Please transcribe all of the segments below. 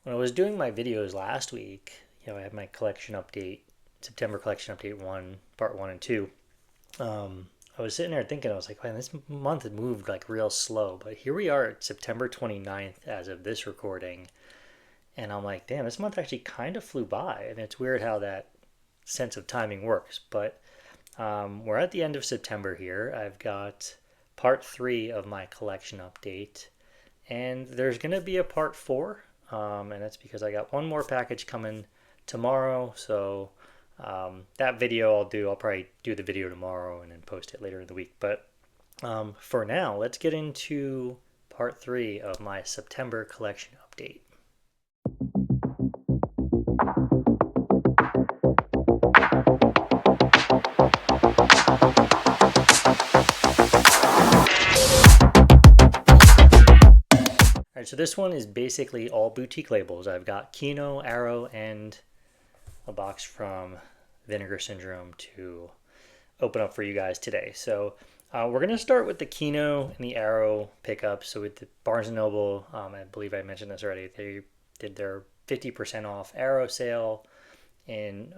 When I was doing my videos last week, I had my collection update, September collection update one, part one and two. I was sitting there thinking, I was like, man, this month had moved like real slow. But here we are at September 29th as of this recording. And I'm like, damn, this month actually kind of flew by. And it's weird how that sense of timing works. But we're at the end of September here. I've got part three of my collection update. And there's going to be a part four. And that's because I got one more package coming tomorrow. So that video I'll probably do the video tomorrow and then post it later in the week. But for now, let's get into part three of my September collection update. All right, so this one is basically all boutique labels. I've got Kino, Arrow, and a box from Vinegar Syndrome to open up for you guys today. So we're going to start with the Kino and the Arrow pickups. So with the Barnes & Noble, I believe I mentioned this already, they did their 50% off Arrow sale in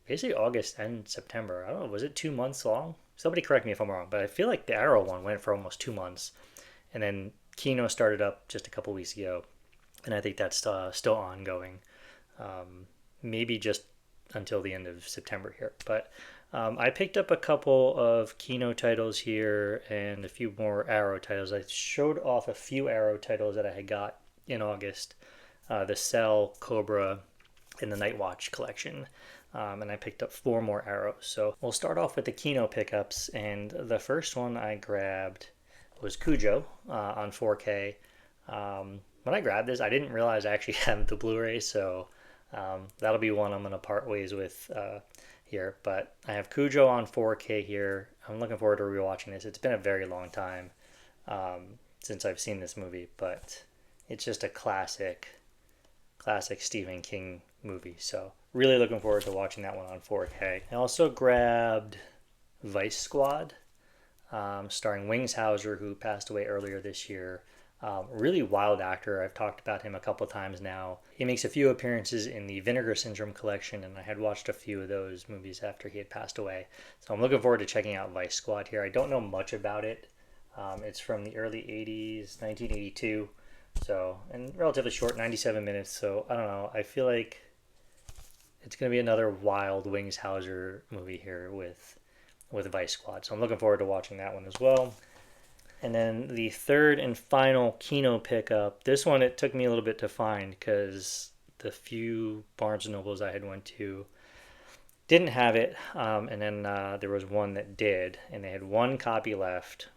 basically August and September. I don't know, was it 2 months long? Somebody correct me if I'm wrong, but I feel like the Arrow one went for almost 2 months. And then Kino started up just a couple weeks ago, and I think that's still ongoing. Maybe just until the end of September here. But I picked up a couple of Kino titles here and a few more Arrow titles. I showed off a few Arrow titles that I had got in August. The Cell, Cobra, and the Night Watch collection. And I picked up 4 more Arrows. So we'll start off with the Kino pickups. And the first one I grabbed was Cujo on 4K. When I grabbed this, I didn't realize I actually had the Blu-ray, so that'll be one I'm going to part ways with here. But I have Cujo on 4K here. I'm looking forward to rewatching this. It's been a very long time since I've seen this movie, but it's just a classic Stephen King movie. So really looking forward to watching that one on 4K. I also grabbed Vice Squad, starring Wings Hauser, who passed away earlier this year. Really wild actor. I've talked about him a couple times now. He makes a few appearances in the Vinegar Syndrome collection, and I had watched a few of those movies after he had passed away. So I'm looking forward to checking out Vice Squad here. I don't know much about it. It's from the early 80s, 1982. So, and relatively short, 97 minutes. So I don't know. I feel like it's going to be another wild Wings Hauser movie here with Vice Squad. So I'm looking forward to watching that one as well. And then the third and final Kino pickup. This one, it took me a little bit to find because the few Barnes & Nobles I had went to didn't have it. And then there was one that did, and they had one copy left,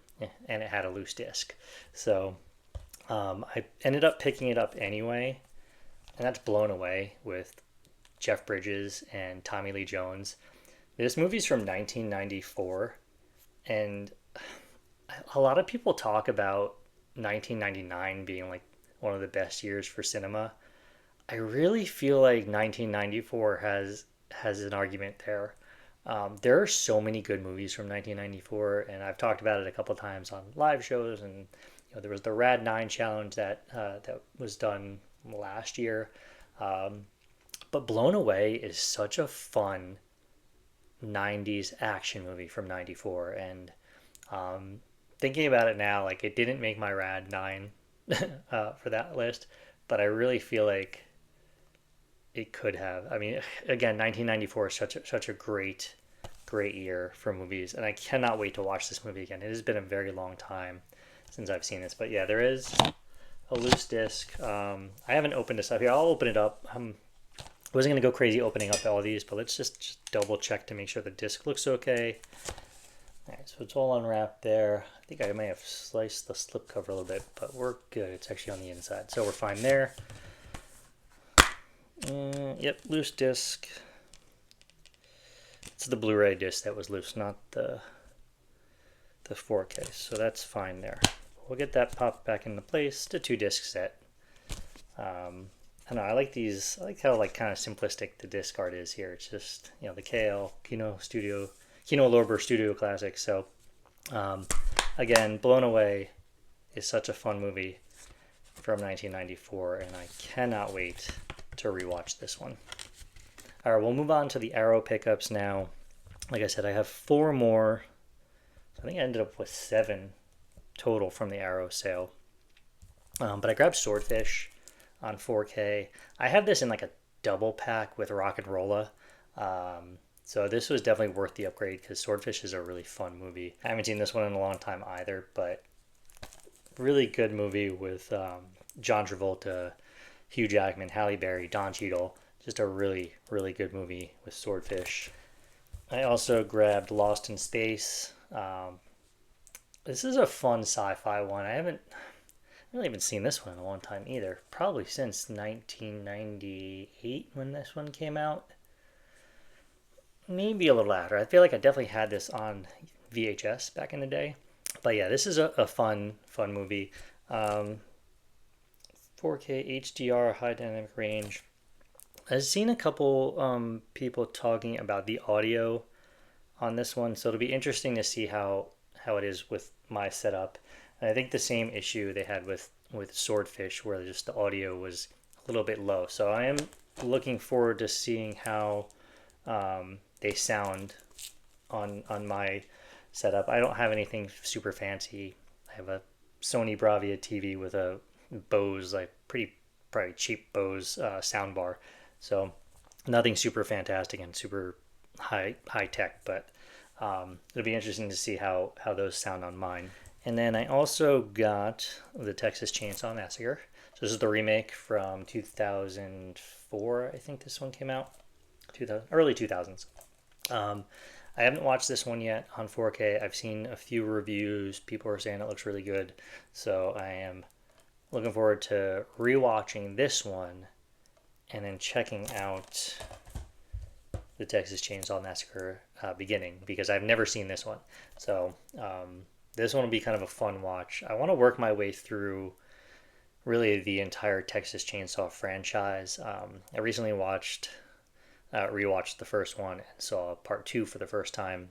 and it had a loose disc. So I ended up picking it up anyway, and that's Blown Away with Jeff Bridges and Tommy Lee Jones. This movie's from 1994, and a lot of people talk about 1999 being like one of the best years for cinema. I really feel like 1994 has an argument there. There are so many good movies from 1994, and I've talked about it a couple times on live shows. And there was the Rad 9 challenge that was done last year. But Blown Away is such a fun 90s action movie from 94, and thinking about it now, like, it didn't make my Rad 9 for that list, but I really feel like it could have. I mean, again, 1994 is such a great year for movies, and I cannot wait to watch this movie again. It has been a very long time since I've seen this, but yeah, there is a loose disc. I haven't opened this up here. I'll open it up. I wasn't going to go crazy opening up all these, but let's just double check to make sure the disc looks okay. All right, so it's all unwrapped there. I think I may have sliced the slipcover a little bit, but we're good. It's actually on the inside, so we're fine there. Yep, loose disc. It's the Blu-ray disc that was loose, not the 4K, so that's fine there. We'll get that popped back into place. It's a 2-disc set. I don't know, I like these. I like how kind of simplistic the disc art is here. It's just, the Kino Lorber Studio Classic. So again, Blown Away is such a fun movie. from 1994, and I cannot wait to rewatch this one. All right, we'll move on to the Arrow pickups now. Like I said, I have 4 more. So I think I ended up with 7 total from the Arrow sale. But I grabbed Swordfish on 4K. I have this in like a double pack with Rock and Rolla. So this was definitely worth the upgrade because Swordfish is a really fun movie. I haven't seen this one in a long time either, but really good movie with John Travolta, Hugh Jackman, Halle Berry, Don Cheadle. Just a really, really good movie with Swordfish. I also grabbed Lost in Space. This is a fun sci-fi one. I haven't really even seen this one in a long time either. Probably since 1998 when this one came out. Maybe a little after. I feel like I definitely had this on VHS back in the day. But yeah, this is a fun movie. 4K HDR, high dynamic range. I've seen a couple people talking about the audio on this one, so it'll be interesting to see how it is with my setup. And I think the same issue they had with Swordfish, where just the audio was a little bit low. So I am looking forward to seeing how they sound on my setup. I don't have anything super fancy. I have a Sony Bravia TV with a Bose, like probably cheap Bose soundbar. So nothing super fantastic and super high tech, but it'll be interesting to see how those sound on mine. And then I also got the Texas Chainsaw Massacre. So this is the remake from 2004, I think this one came out. Early 2000s. I haven't watched this one yet on 4K. I've seen a few reviews. People are saying it looks really good. So I am looking forward to rewatching this one and then checking out the Texas Chainsaw Massacre beginning, because I've never seen this one. So this one will be kind of a fun watch. I want to work my way through really the entire Texas Chainsaw franchise. I recently rewatched the first one and saw part 2 for the first time.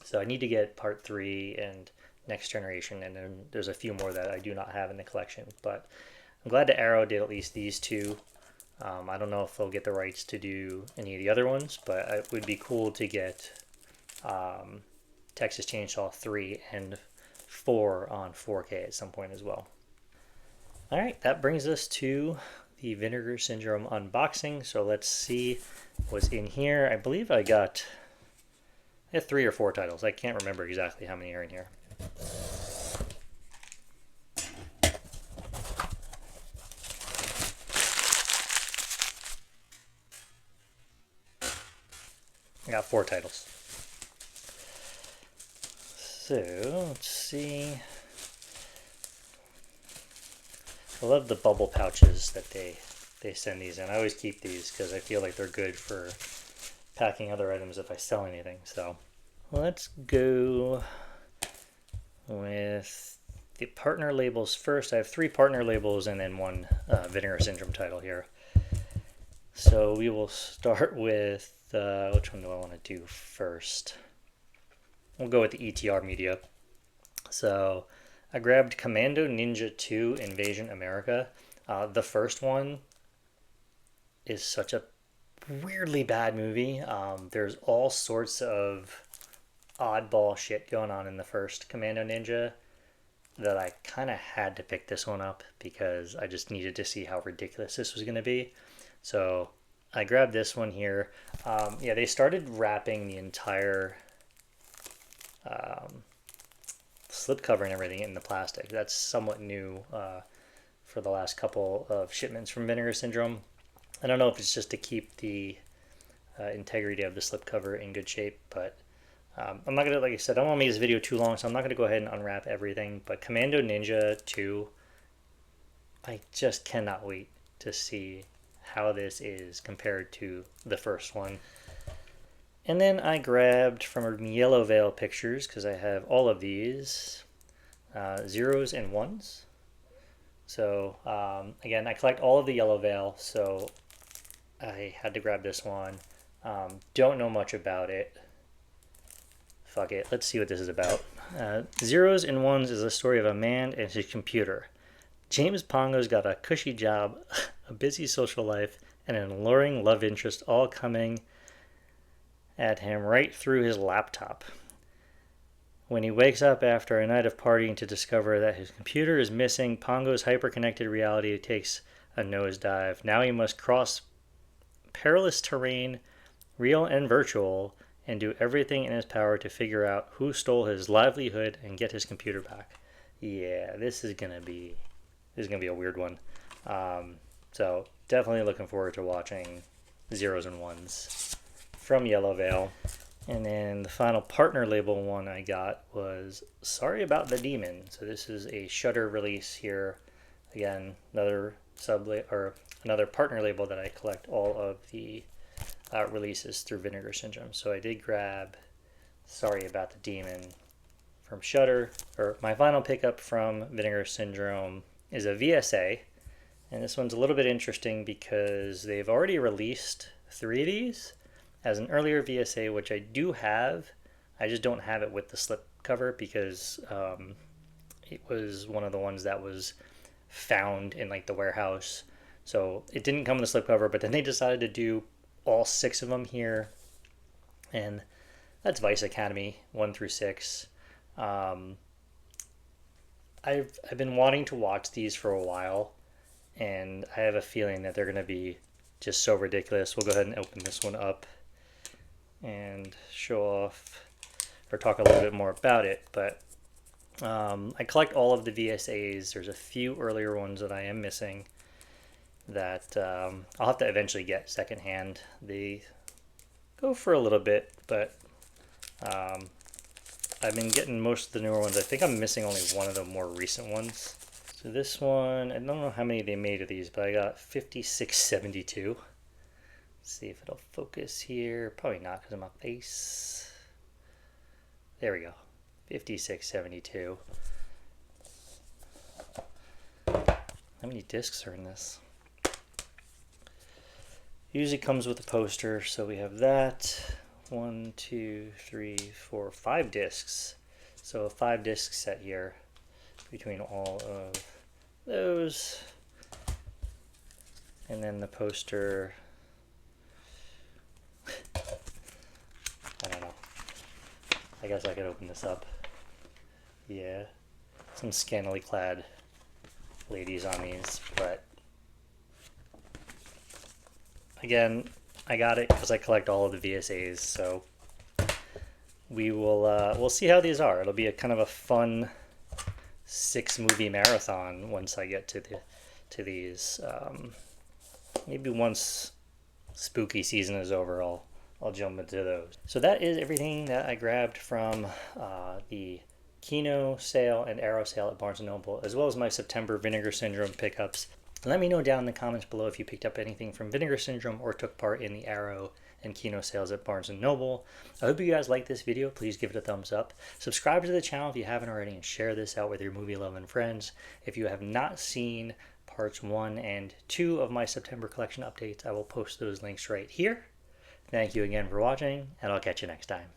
So I need to get part 3 and Next Generation, and then there's a few more that I do not have in the collection. But I'm glad that Arrow did at least these 2. I don't know if they'll get the rights to do any of the other ones, but it would be cool to get Texas Chainsaw 3 and 4 on 4K at some point as well. All right, that brings us to the Vinegar Syndrome unboxing. So let's see what's in here. I believe I had 3 or 4 titles. I can't remember exactly how many are in here. I got 4 titles. So let's see. I love the bubble pouches that they send these in. I always keep these because I feel like they're good for packing other items if I sell anything. So let's go with the partner labels first. I have 3 partner labels and then 1 Vinegar Syndrome title here. So we will start with, which one do I want to do first? We'll go with the ETR Media. So I grabbed Commando Ninja 2 Invasion America. The first one is such a weirdly bad movie. There's all sorts of oddball shit going on in the first Commando Ninja that I kind of had to pick this one up because I just needed to see how ridiculous this was going to be. So I grabbed this one here. Yeah, they started wrapping the entire slipcover and everything in the plastic. That's somewhat new for the last couple of shipments from Vinegar Syndrome. I don't know if it's just to keep the integrity of the slipcover in good shape, but I'm not gonna, like I said, I don't want to make this video too long, so I'm not gonna go ahead and unwrap everything. But Commando Ninja 2, I just cannot wait to see how this is compared to the first one. And then I grabbed from Yellow Veil Pictures, because I have all of these, zeros and ones. So again, I collect all of the Yellow Veil, so I had to grab this one. Don't know much about it. Fuck it, let's see what this is about. Zeros and Ones is the story of a man and his computer. James Pongo's got a cushy job, a busy social life, and an alluring love interest all coming at him right through his laptop. When he wakes up after a night of partying to discover that his computer is missing, Pongo's hyper-connected reality takes a nosedive. Now he must cross perilous terrain, real and virtual, and do everything in his power to figure out who stole his livelihood and get his computer back. Yeah, this is gonna be a weird one. So definitely looking forward to watching Zeros and Ones from Yellow Veil. And then the final partner label one I got was Sorry About the Demon. So this is a Shudder release here. Again, another another partner label that I collect all of the releases through Vinegar Syndrome. So I did grab Sorry About the Demon from Shudder. Or my final pickup from Vinegar Syndrome is a VSA. And this one's a little bit interesting because they've already released 3 of these as an earlier VSA, which I do have. I just don't have it with the slip cover because it was one of the ones that was found in like the warehouse. So it didn't come with the slip cover, but then they decided to do all 6 of them here. And that's Vice Academy 1 through 6. I've been wanting to watch these for a while, and I have a feeling that they're going to be just so ridiculous. We'll go ahead and open this one up and show off or talk a little bit more about it. But I collect all of the VSAs. There's a few earlier ones that I am missing that I'll have to eventually get secondhand. They go for a little bit, but I've been getting most of the newer ones. I think I'm missing only one of the more recent ones. So this one, I don't know how many they made of these, but I got 5672. See if it'll focus here. Probably not because of my face. There we go. 5672. How many discs are in this? Usually comes with a poster, so we have that. 1, 2, 3, 4, 5 discs. So a 5-disc set here between all of those. And then the poster. I don't know. I guess I could open this up. Yeah. Some scantily clad ladies on these, but again, I got it because I collect all of the VSAs, so we'll see how these are. It'll be a kind of a fun 6-movie marathon once I get to these. Maybe once spooky season is over, I'll jump into those. So that is everything that I grabbed from the Kino sale and Arrow sale at Barnes & Noble, as well as my September Vinegar Syndrome pickups. Let me know down in the comments below if you picked up anything from Vinegar Syndrome or took part in the Arrow and Kino sales at Barnes & Noble. I hope you guys liked this video. Please give it a thumbs up. Subscribe to the channel if you haven't already, and share this out with your movie-loving friends. If you have not seen parts 1 and 2 of my September collection updates, I will post those links right here. Thank you again for watching, and I'll catch you next time.